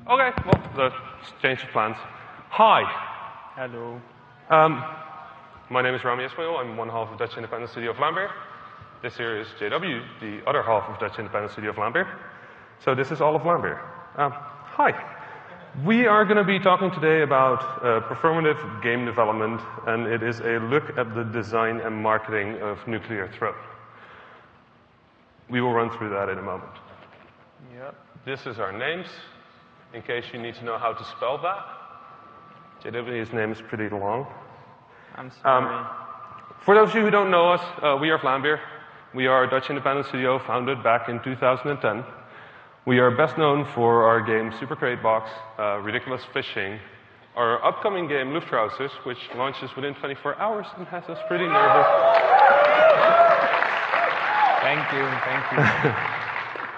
Okay, well, let's change of plans. Hi. Hello. My name is Rami Ismail. I'm one half of Dutch independent studio Vlambeer. This here is JW, the other half of Dutch independent studio Vlambeer. So this is all of Vlambeer. Hi. We are going to be talking today about performative game development, and it is a look at the design and marketing of Nuclear Throne. We will run through that in a moment. Yep. This is our names, in case you need to know how to spell that. JW's name is pretty long. I'm sorry. For those of you who don't know us, we are Vlambeer. We are a Dutch independent studio founded back in 2010. We are best known for our game Super Crate Box, Ridiculous Fishing, our upcoming game LUFTRAUSERS, which launches within 24 hours and has us pretty nervous. Thank you, thank you.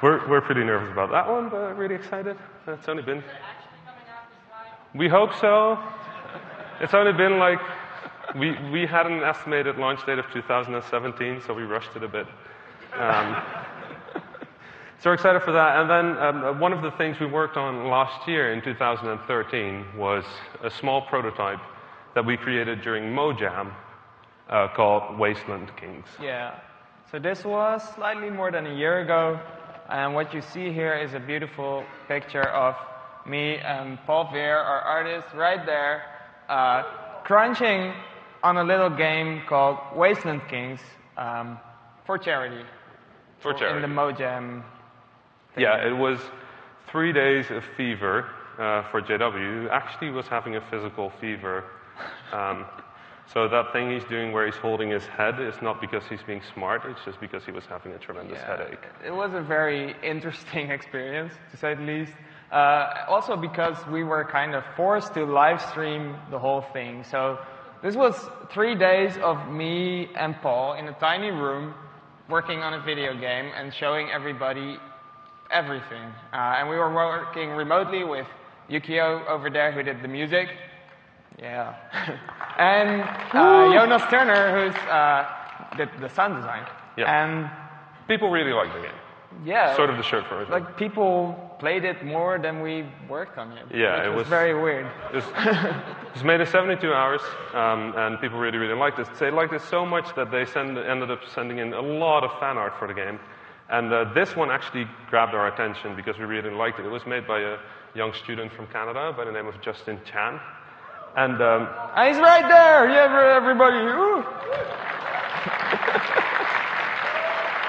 We're pretty nervous about that one, but really excited. It's only been... We hope so. It's only been like... We had an estimated launch date of 2017, so we rushed it a bit. So we're excited for that. And then one of the things we worked on last year in 2013 was a small prototype that we created during Mojam called Wasteland Kings. Yeah. So this was slightly more than a year ago. And what you see here is a beautiful picture of me and Paul Veer, our artist, right there, crunching on a little game called Wasteland Kings for charity. For charity. In the Mojam. Yeah, it was 3 days of fever for JW, who actually was having a physical fever. So that thing he's doing where he's holding his head is not because he's being smart, it's just because he was having a tremendous headache. It was a very interesting experience, to say the least. Also because we were kind of forced to live stream the whole thing. So this was 3 days of me and Paul in a tiny room working on a video game and showing everybody everything. And we were working remotely with Yukio over there who did the music. Yeah. And Jonas Turner who's did the sound design. Yeah. And people really liked the game. Yeah. Sort of the shirt version. Like people played it more than we worked on it. Yeah, it was very weird. It was made in 72 hours, and people really, really liked it. They liked it so much that they ended up sending in a lot of fan art for the game. And this one actually grabbed our attention because we really liked it. It was made by a young student from Canada by the name of Justin Chan. And he's right there! Yeah, everybody! Ooh.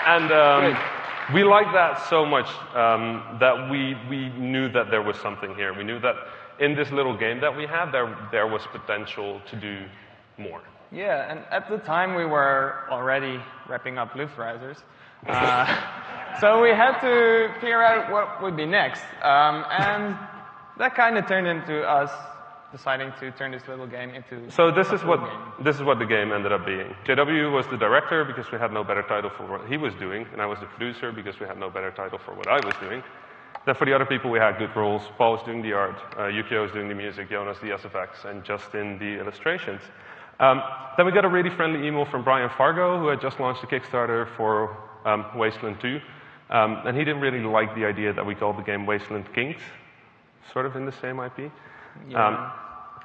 And we liked that so much that we knew that there was something here. We knew that in this little game that we had, there was potential to do more. Yeah, and at the time we were already wrapping up LUFTRAUSERS. So we had to figure out what would be next. And that kind of turned into us deciding to turn this little game into this is what the game ended up being. JW was the director because we had no better title for what he was doing, and I was the producer because we had no better title for what I was doing. Then for the other people we had good roles. Paul was doing the art, Yukio was doing the music, Jonas the SFX, and Justin the illustrations. Then we got a really friendly email from Brian Fargo, who had just launched a Kickstarter for Wasteland 2. And he didn't really like the idea that we called the game Wasteland Kings, sort of in the same IP. Yeah.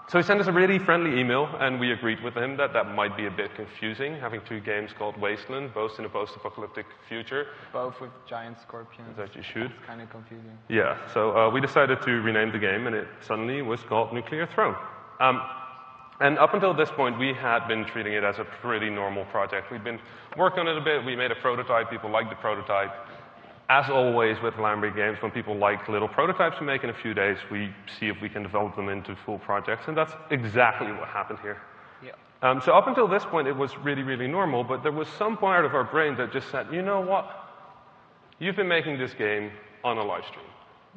So he sent us a really friendly email, and we agreed with him that that might be a bit confusing, having two games called Wasteland, both in a post-apocalyptic future. Both with giant scorpions. That you should. It's kind of confusing. Yeah, so we decided to rename the game, and it suddenly was called Nuclear Throne. And up until this point, we had been treating it as a pretty normal project. We'd been working on it a bit. We made a prototype. People liked the prototype. As always with Vlambeer games, when people like little prototypes we make in a few days, we see if we can develop them into full projects. And that's exactly what happened here. Yeah. So up until this point, it was really, really normal. But there was some part of our brain that just said, you know what? You've been making this game on a live stream.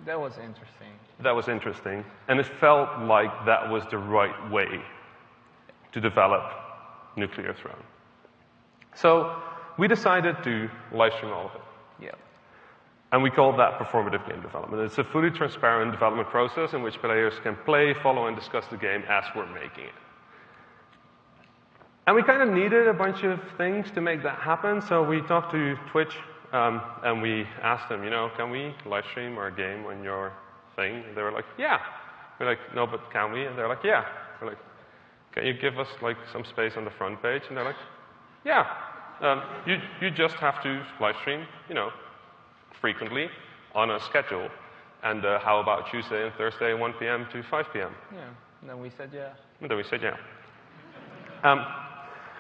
That was interesting. That was interesting. And it felt like that was the right way to develop Nuclear Throne. So we decided to live stream all of it. Yeah. And we called that performative game development. It's a fully transparent development process in which players can play, follow, and discuss the game as we're making it. And we kind of needed a bunch of things to make that happen, so we talked to Twitch, and we asked them, can we live stream our game on your thing? And they were like, yeah. We're like, no, but can we? And they're like, yeah. We're like, can you give us like some space on the front page? And they're like, yeah. You just have to live stream, frequently on a schedule. And how about Tuesday and Thursday, 1 p.m. to 5 p.m.? Yeah. And then we said yeah. And then we said yeah.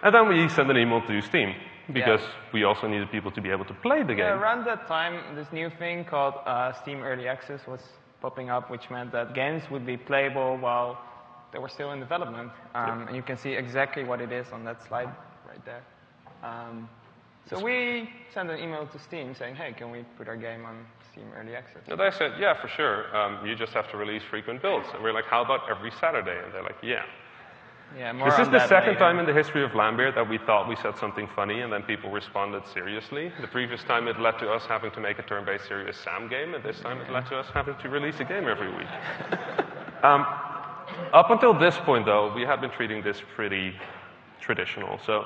And then we sent an email to Steam, because we also needed people to be able to play the game. Yeah, around that time, this new thing called Steam Early Access was popping up, which meant that games would be playable while they were still in development. And you can see exactly what it is on that slide right there. So we sent an email to Steam saying, hey, can we put our game on Steam Early Access? And they said, yeah, for sure. You just have to release frequent builds. And we're like, how about every Saturday? And they're like, yeah. Yeah, more this is on the that second later. time in the history of Vlambeer that we thought we said something funny and then people responded seriously. The previous time it led to us having to make a turn-based Serious Sam game, and this time it led to us having to release a game every week. Up until this point, though, we had been treating this pretty traditional. So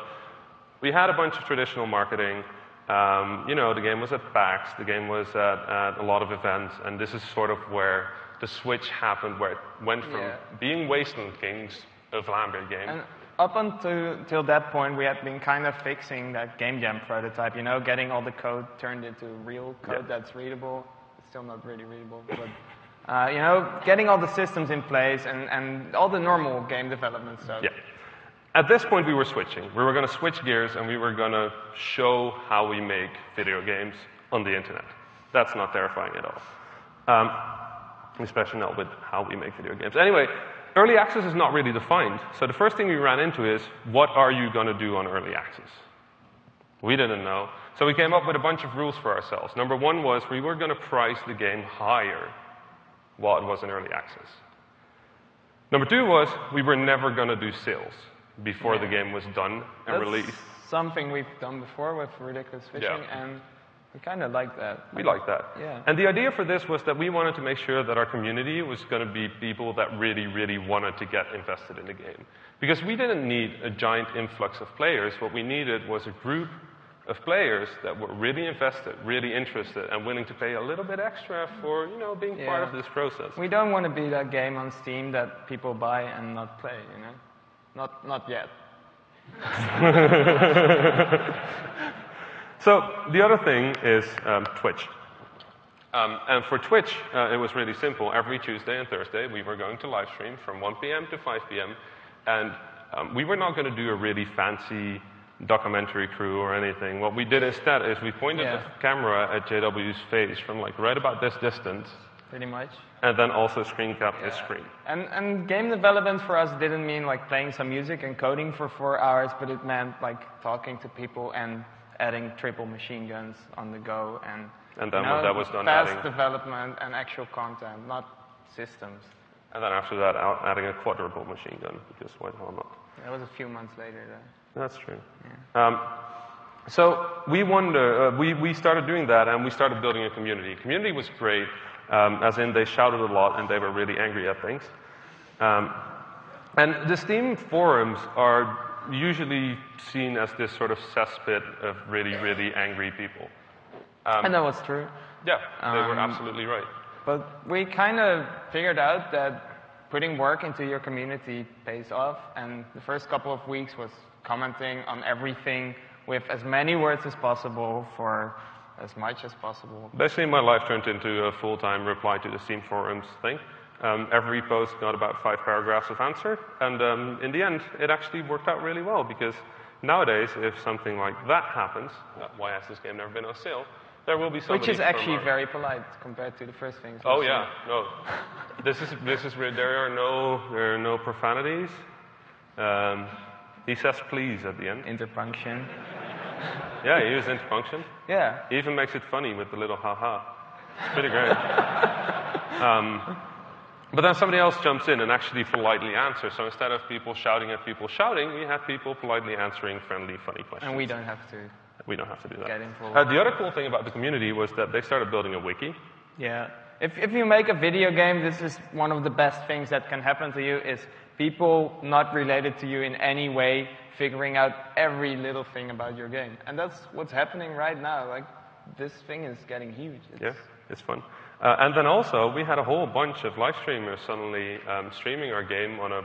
we had a bunch of traditional marketing. The game was at PAX, the game was at a lot of events, and this is sort of where the switch happened, where it went from being Wasteland Kings, a Vlambeer game. And up until that point, we had been kind of fixing that Game Jam prototype, getting all the code turned into real code that's readable. It's still not really readable, but, getting all the systems in place and all the normal game development stuff. Yeah. At this point, we were switching. We were going to switch gears, and we were going to show how we make video games on the internet. That's not terrifying at all, especially not with how we make video games. Anyway, early access is not really defined. So the first thing we ran into is, what are you going to do on early access? We didn't know. So we came up with a bunch of rules for ourselves. Number one was we were going to price the game higher while it was in early access. Number two was we were never going to do sales before the game was done and released. Something we've done before with Ridiculous Fishing, and we kind of like that. We like that. Yeah. And the idea for this was that we wanted to make sure that our community was going to be people that really, really wanted to get invested in the game. Because we didn't need a giant influx of players. What we needed was a group of players that were really invested, really interested, and willing to pay a little bit extra for, being part of this process. We don't want to be that game on Steam that people buy and not play, Not yet. So the other thing is Twitch. And for Twitch, it was really simple. Every Tuesday and Thursday, we were going to live stream from 1 p.m. to 5 p.m. And we were not going to do a really fancy documentary crew or anything. What we did instead is we pointed the camera at JW's face from right about this distance. Pretty much. And then also screen cap his screen. And game development for us didn't mean playing some music and coding for 4 hours, but it meant talking to people and adding triple machine guns on the go and then when that was done, fast development and actual content, not systems. And then after that, adding a quadruple machine gun, because why the hell not? That was a few months later, though. That's true. Yeah. So we started doing that, and we started building a community. Community was great, as in they shouted a lot, and they were really angry at things. And the Steam forums are usually seen as this sort of cesspit of really, really angry people. And that was true. Yeah, they were absolutely right. But we kind of figured out that putting work into your community pays off, and the first couple of weeks was commenting on everything with as many words as possible for as much as possible. Basically, my life turned into a full-time reply to the Steam forums thing. Every post got about 5 paragraphs of answer, and in the end, it actually worked out really well, because nowadays, if something like that happens, why has this game never been on sale? There will be somebody. Which is actually very polite compared to the first things. Oh yeah, no. This is where there are no profanities. He says please at the end. Interpunction. Yeah, he uses interpunction. Yeah. He even makes it funny with the little haha. It's pretty great. But then somebody else jumps in and actually politely answers. So instead of people shouting at people shouting, we have people politely answering friendly, funny questions. And we don't have to. We don't have to do that. Get involved. The other cool thing about the community was that they started building a wiki. Yeah. If you make a video game, this is one of the best things that can happen to you, is people not related to you in any way figuring out every little thing about your game. And that's what's happening right now. this thing is getting huge. It's fun. And then also, we had a whole bunch of live streamers suddenly streaming our game on a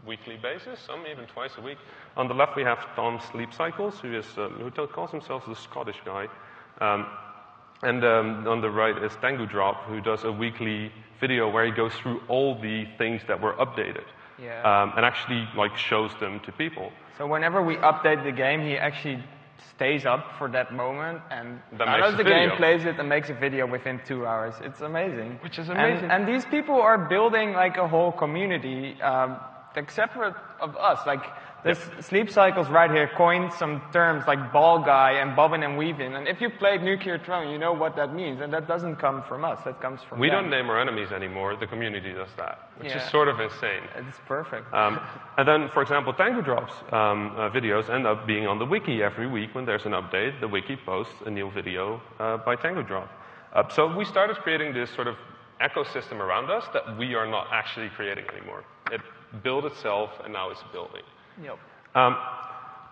weekly basis, some even twice a week. On the left, we have Tom Sleep Cycles, who calls himself the Scottish guy. And on the right is Tango Drop, who does a weekly video where he goes through all the things that were updated. And actually shows them to people. So whenever we update the game, he actually stays up for that moment and downloads the game, plays it, and makes a video within 2 hours. It's amazing. Which is amazing. And these people are building a whole community, separate of us. This Sleep Cycles right here coined some terms like ball guy and bobbing and weaving. And if you played Nuclear Throne, you know what that means. And that doesn't come from us. That comes from We them. don't name our enemies anymore. The community does that, which is sort of insane. It's perfect. And then, for example, Tango Drop's videos end up being on the wiki every week. When there's an update, the wiki posts a new video by Tango Drop. So we started creating this sort of ecosystem around us that we are not actually creating anymore. It built itself, and now it's building.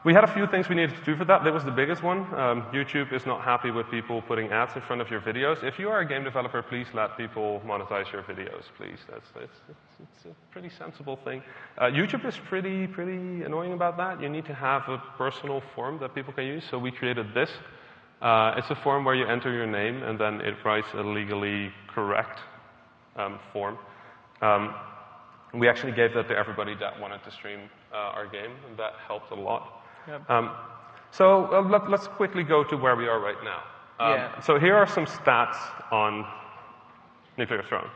We had a few things we needed to do for that. That was the biggest one. YouTube is not happy with people putting ads in front of your videos. If you are a game developer, please let people monetize your videos, please. It's a pretty sensible thing. YouTube is pretty annoying about that. You need to have a personal form that people can use, so we created this. It's a form where you enter your name, and then it writes a legally correct form. We actually gave that to everybody that wanted to stream our game, and that helped a lot. So let's quickly go to where we are right now. So here are some stats on Nuclear Throne.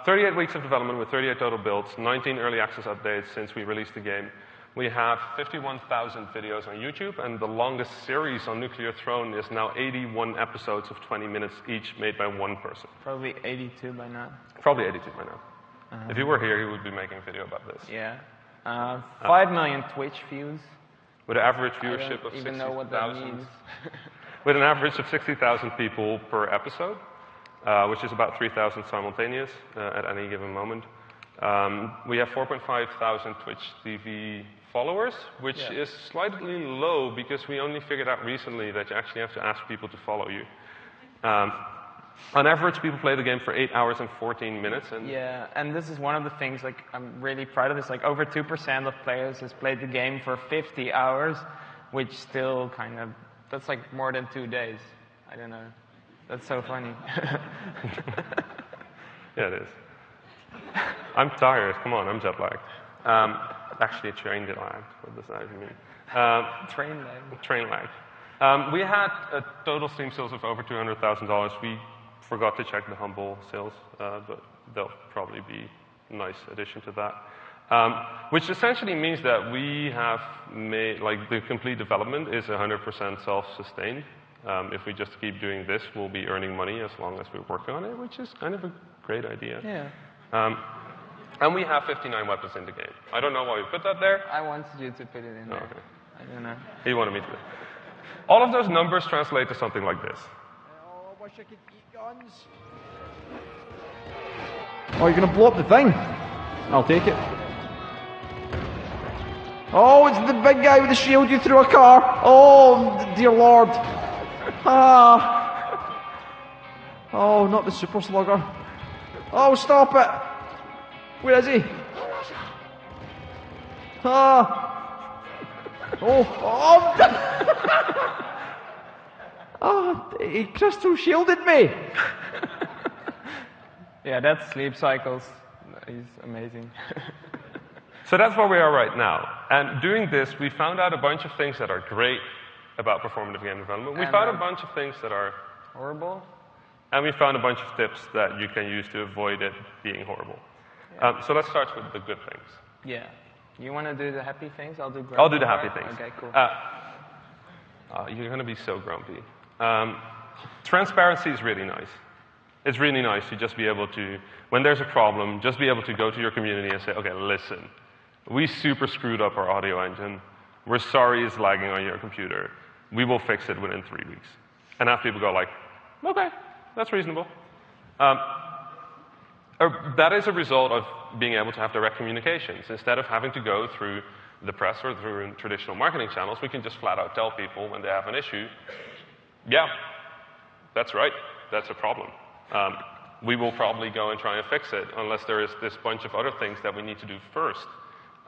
38 weeks of development with 38 total builds, 19 early access updates since we released the game. We have 51,000 videos on YouTube, and the longest series on Nuclear Throne is now 81 episodes of 20 minutes each, made by one person. Probably 82 by now. Probably 82 by now. If you were here, you would be making a video about this. 5 million Twitch views. With an average viewership of 60,000. With an average of 60,000 people per episode, which is about 3,000 simultaneous at any given moment. We have 4,500 Twitch TV followers, which is slightly low because we only figured out recently that you actually have to ask people to follow you. On average, people play the game for 8 hours and 14 minutes. And this is one of the things I'm really proud of. It's over 2% of players has played the game for 50 hours, which still that's more than 2 days. I don't know. That's so funny. Yeah, it is. I'm tired. Come on, I'm jet lagged. Actually, a train lagged. What does that even mean? Train lag. Train lag. We had a total Steam sales of over $200,000. We forgot to check the Humble sales, but they'll probably be a nice addition to that. Which essentially means that we have made, the complete development is 100% self-sustained. If we just keep doing this, we'll be earning money as long as we're working on it, which is kind of a great idea. And we have 59 weapons in the game. I don't know why we put that there. I wanted you to put it in there. Okay. I don't know. He wanted me to. All of those numbers translate to something like this. Oh, I wish I could eat guns. Oh, you're going to blow up the thing? I'll take it. Oh, it's the big guy with the shield you threw a car. Oh, dear Lord. Oh, not the super slugger. Oh, stop it. Where is he? He crystal shielded me. That's Sleep Cycles. He's amazing. So that's where we are right now. And doing this, we found out a bunch of things that are great about performative game development. We found a bunch of things that are horrible. And we found a bunch of tips that you can use to avoid it being horrible. So let's start with the good things. You want to do the happy things? I'll do grumpy. I'll do the happy things. Okay, cool. You're going to be so grumpy. Transparency is really nice. It's really nice to just be able to, when there's a problem, just be able to go to your community and say, okay, listen, we super screwed up our audio engine. We're sorry it's lagging on your computer. We will fix it within 3 weeks. And have people go okay, that's reasonable. That is a result of being able to have direct communications. Instead of having to go through the press or through traditional marketing channels, we can just flat out tell people when they have an issue, Yeah, that's right. That's a problem. We will probably go and try and fix it unless there is this bunch of other things that we need to do first.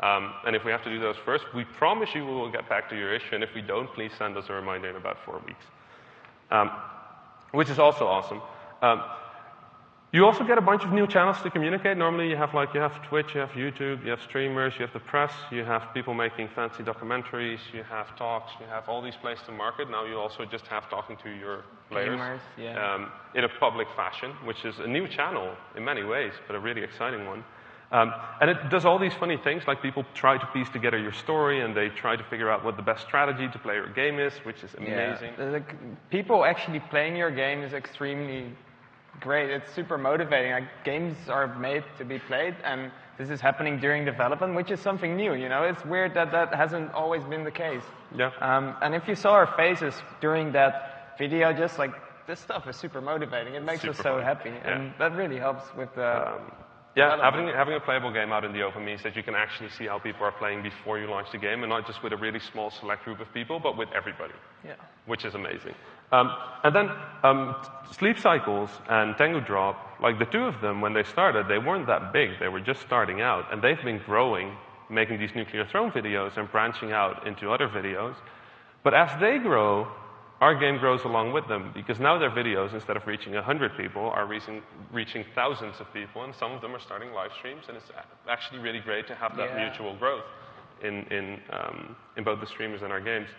And if we have to do those first, we promise you we will get back to your issue. And if we don't, please send us a reminder in about 4 weeks. Which is also awesome. You also get a bunch of new channels to communicate. Normally you have Twitch, you have YouTube, you have streamers, you have the press, you have people making fancy documentaries, you have talks, you have all these places to market. Now you also just have talking to your players Gamers, yeah. In a public fashion, which is a new channel in many ways, but a really exciting one. And it does all these funny things, like people try to piece together your story and they try to figure out what the best strategy to play your game is, which is amazing. Yeah. People actually playing your game is extremely great. It's super motivating. Like, games are made to be played, and this is happening during development, which is something new. You know, it's weird that that hasn't always been the case. Yeah. And if you saw our faces during that video, just like, this stuff is super motivating. It makes us so happy, and that really helps with the. Yeah, having a playable game out in the open means that you can actually see how people are playing before you launch the game, and not just with a really small select group of people, but with everybody. Yeah. Which is amazing. And then Sleep Cycles and Tengu Drop, like the two of them, when they started, they weren't that big. They were just starting out, and they've been growing, making these Nuclear Throne videos and branching out into other videos. But as they grow, our game grows along with them, because now their videos, instead of reaching 100 people, are reaching thousands of people, and some of them are starting live streams, and it's actually really great to have that mutual growth in both the streamers and our games.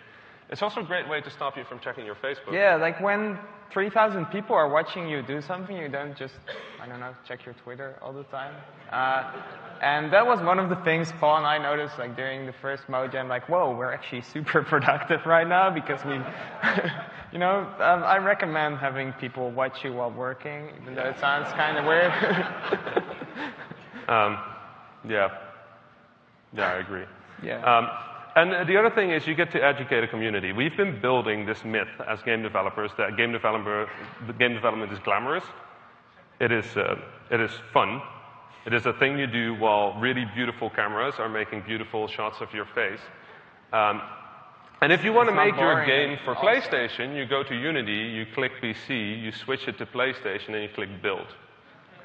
It's also a great way to stop you from checking your Facebook. Yeah, like when 3,000 people are watching you do something, you don't just, I don't know, check your Twitter all the time. And that was one of the things Paul and I noticed, like during the first Mojam, like, whoa, we're actually super productive right now, because we, you know, I recommend having people watch you while working, even though it sounds kind of weird. Yeah, I agree. Yeah. And the other thing is you get to educate a community. We've been building this myth as game developers that game development is glamorous. It is fun. It is a thing you do while really beautiful cameras are making beautiful shots of your face. And if you want to make your game for PlayStation, you go to Unity, you click PC, you switch it to PlayStation, and you click Build.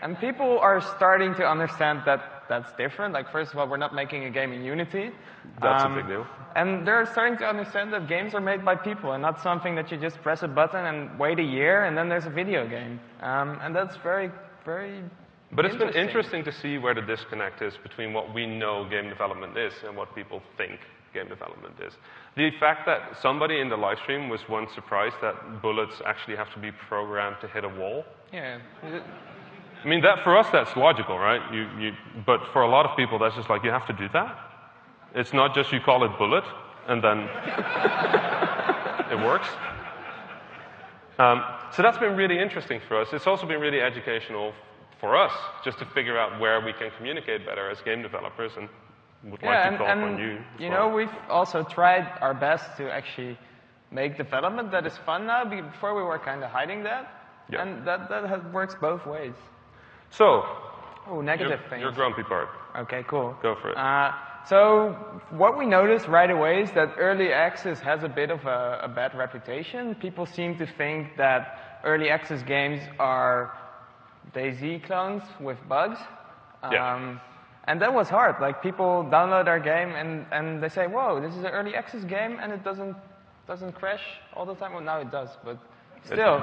And people are starting to understand that that's different. Like, first of all, we're not making a game in Unity. That's a big deal. And they're starting to understand that games are made by people and not something that you just press a button and wait a year and then there's a video game. And that's very, very But it's been interesting to see where the disconnect is between what we know game development is and what people think game development is. The fact that somebody in the live stream was once surprised that bullets actually have to be programmed to hit a wall. Yeah. I mean, that for us, that's logical, right? But for a lot of people, that's just like, you have to do that? It's not just you call it bullet, and then it works. So that's been really interesting for us. It's also been really educational for us, just to figure out where we can communicate better as game developers, and would like to call upon you. You know, we've also tried our best to actually make development that is fun now. Before we were kind of hiding that, and that works both ways. So, negative things. Your grumpy part. Okay, cool. Go for it. So what we noticed right away is that early access has a bit of a bad reputation. People seem to think that early access games are DayZ clones with bugs. And that was hard. Like, people download our game and they say, whoa, this is an early access game and it doesn't crash all the time. Well, now it does, but still,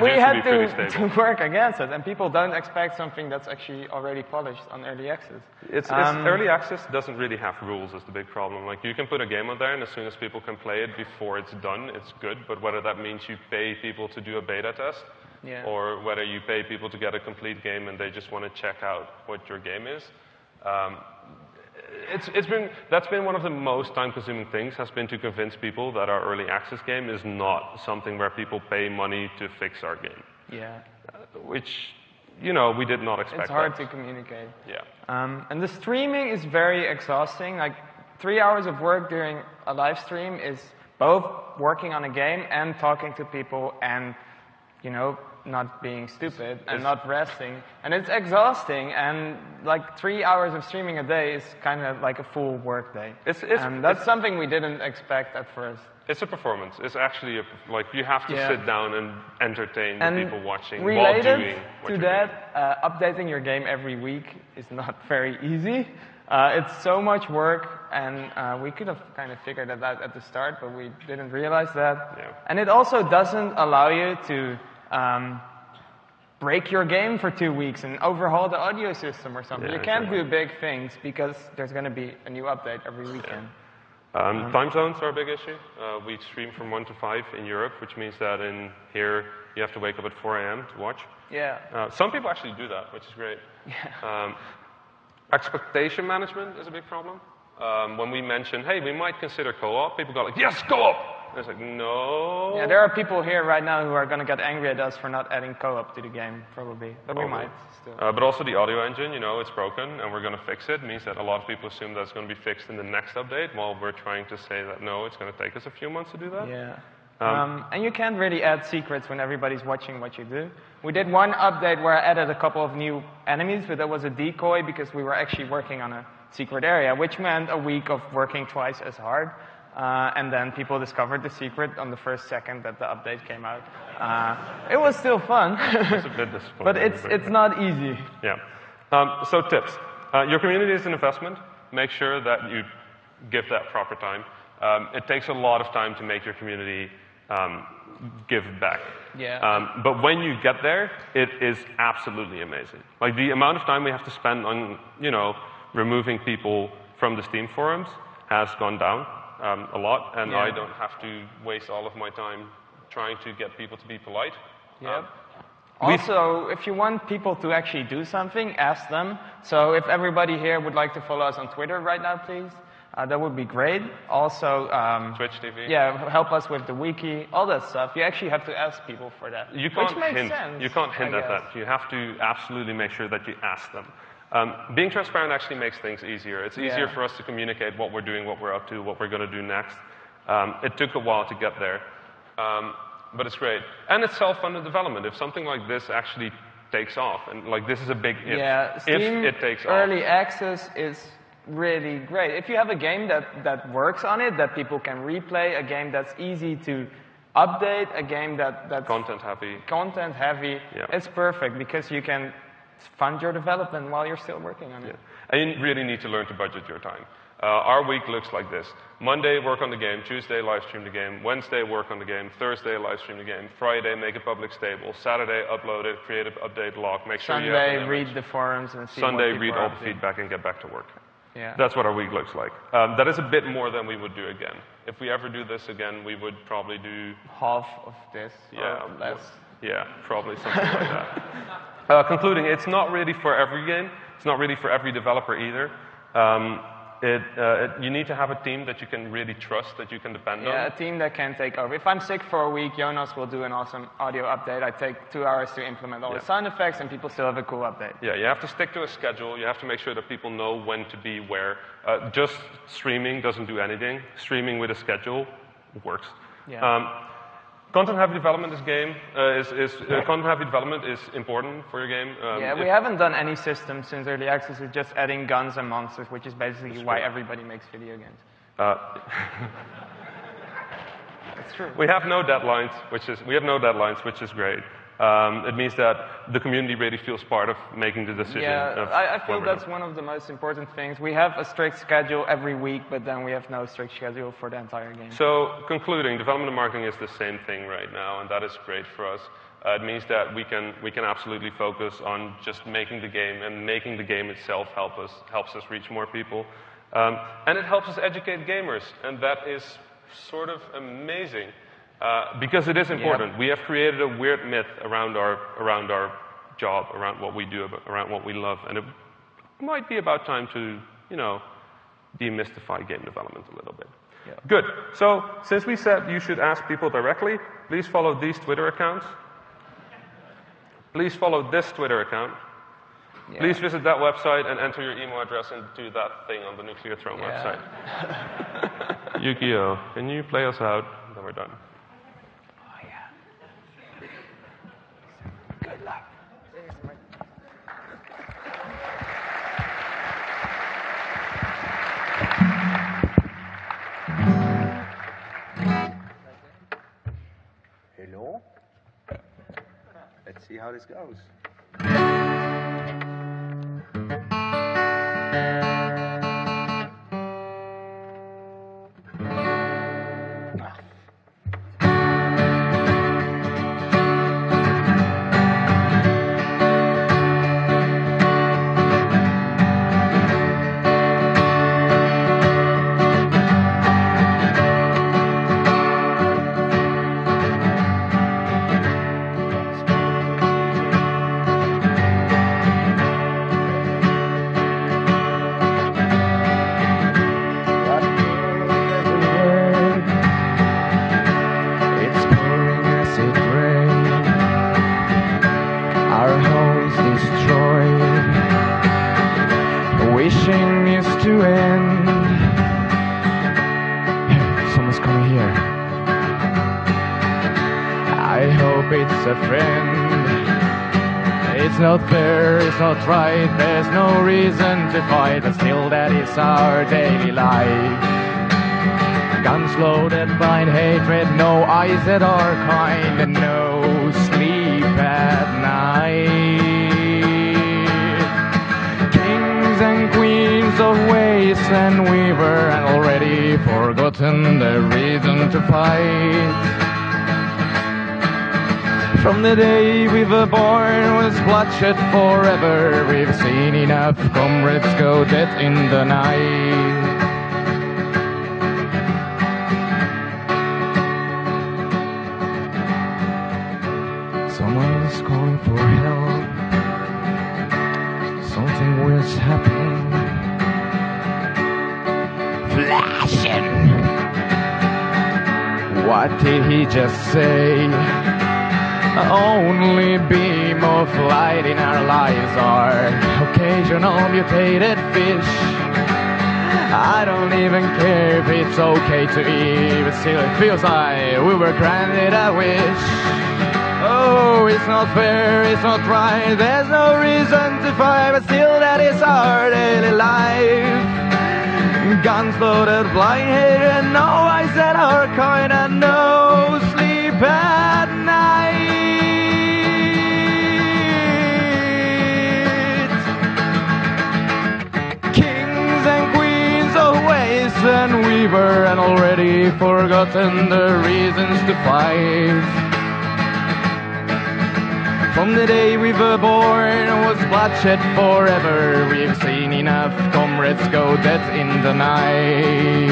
we had to work against it, and people don't expect something that's actually already polished on early access. Early access doesn't really have rules is the big problem. Like, you can put a game out there, and as soon as people can play it before it's done, it's good. But whether that means you pay people to do a beta test, or whether you pay people to get a complete game and they just want to check out what your game is, that's been one of the most time-consuming things, has been to convince people that our early access game is not something where people pay money to fix our game. Yeah. Which, you know, we did not expect. It's hard to communicate. Yeah. And the streaming is very exhausting. Like, 3 hours of work during a live stream is both working on a game and talking to people and not being stupid and not resting. And it's exhausting, and like 3 hours of streaming a day is kind of like a full work day. And that's something we didn't expect at first. It's a performance. It's actually like you have to sit down and entertain the people watching while related doing what to you're that, updating your game every week is not very easy. It's so much work, and we could have kind of figured that out at the start, but we didn't realize that. Yeah. And it also doesn't allow you to break your game for 2 weeks and overhaul the audio system or something. Yeah, you can't do big things because there's going to be a new update every weekend. Time zones are a big issue. We stream from 1 to 5 in Europe, which means that in here you have to wake up at 4 a.m. to watch. Yeah. Some people actually do that, which is great. Yeah. Expectation management is a big problem. When we mention, hey, we might consider co-op, people go like, yes, co-op! And it's like, no. Yeah, there are people here right now who are going to get angry at us for not adding co-op to the game, probably. But we might still. But also the audio engine, it's broken, and we're going to fix it. It means that a lot of people assume that it's going to be fixed in the next update, while we're trying to say that, no, it's going to take us a few months to do that. Yeah. And you can't really add secrets when everybody's watching what you do. We did one update where I added a couple of new enemies, but that was a decoy because we were actually working on a secret area, which meant a week of working twice as hard. And then people discovered the secret on the first second that the update came out. It was still fun. It's a bit disappointing. But it's not easy. Yeah. So tips. Your community is an investment. Make sure that you give that proper time. It takes a lot of time to make your community give back. Yeah. But when you get there, it is absolutely amazing. Like the amount of time we have to spend on, removing people from the Steam forums has gone down a lot, and I don't have to waste all of my time trying to get people to be polite. Yeah. Also, if you want people to actually do something, ask them. So if everybody here would like to follow us on Twitter right now, please. That would be great. Also, Twitch TV. Yeah, help us with the wiki, all that stuff. You actually have to ask people for that. You can't which makes hint. sense. You can't hint I at that. You have to absolutely make sure that you ask them. Being transparent actually makes things easier. It's easier for us to communicate what we're doing, what we're up to, what we're going to do next. It took a while to get there, but it's great. And it's self-funded development. If something like this actually takes off, and like this is a big if. Yeah, Steam if it takes early off. access is really great. If you have a game that works on it, that people can replay, a game that's easy to update, a game that's Content heavy. Yeah. It's perfect because you can fund your development while you're still working on it. Yeah. And you really need to learn to budget your time. Our week looks like this. Monday, work on the game. Tuesday, live stream the game. Wednesday, work on the game. Thursday, live stream the game. Friday, make it public stable. Saturday, upload it, create an update log, make sure you have Sunday, read the forums and see Sunday, what people read are all up the to. feedback and get back to work. Yeah. That's what our week looks like. That is a bit more than we would do again. If we ever do this again, we would probably do half of this or less. Yeah, probably something like that. Concluding, it's not really for every game. It's not really for every developer either. You need to have a team that you can really trust, that you can depend on. Yeah, a team that can take over. If I'm sick for a week, Jonas will do an awesome audio update. I take 2 hours to implement all the sound effects, and people still have a cool update. Yeah, you have to stick to a schedule. You have to make sure that people know when to be where. Just streaming doesn't do anything. Streaming with a schedule works. Yeah. Content-heavy development content-heavy development is important for your game. We haven't done any systems since early access. It's just adding guns and monsters, which is basically why everybody makes video games. It's true. We have no deadlines, which is great. It means that the community really feels part of making the decision. Yeah, I feel that's one of the most important things. We have a strict schedule every week, but then we have no strict schedule for the entire game. So, concluding, development and marketing is the same thing right now, and that is great for us. It means that we can absolutely focus on just making the game, and making the game itself helps us reach more people. And it helps us educate gamers, and that is sort of amazing. Because it is important. We have created a weird myth around our job, around what we do, around what we love, and it might be about time to, demystify game development a little bit. Yeah. Good. So, since we said you should ask people directly, please follow these Twitter accounts. Please follow this Twitter account. Yeah. Please visit that website and enter your email address into that thing on the Nuclear Throne website. Yukio, can you play us out? Then we're done. Hello. Let's see how this goes. Not right, there's no reason to fight, but still that is our daily life. Guns loaded, blind hatred, no eyes that are kind, and no sleep at night. Kings and queens of wasteland we were, and already forgotten the reason to fight. From the day we were born was bloodshed forever. We've seen enough comrades go dead in the night. Someone's calling for help. Something weird's happening. Flashing. What did he just say? Only beam of light in our lives are occasional mutated fish. I don't even care if it's okay to eat, but still it feels like we were granted a wish. Oh, it's not fair, it's not right, there's no reason to fight, but still that is our daily life. Guns loaded, blind hatred, no eyes that are kind, and no sleep at night. And we were and already forgotten the reasons to fight. From the day we were born was bloodshed forever. We've seen enough comrades go dead in the night.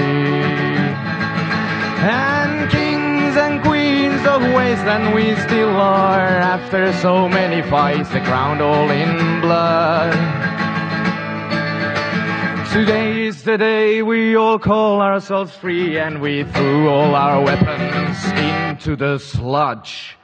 And kings and queens of wasteland we still are. After so many fights, the ground all in blood. Today is the day we all call ourselves free, and we threw all our weapons into the sludge.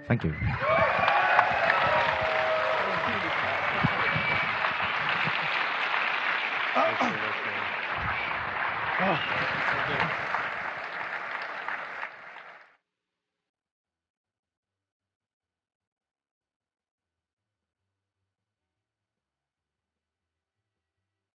Thank you. Oh.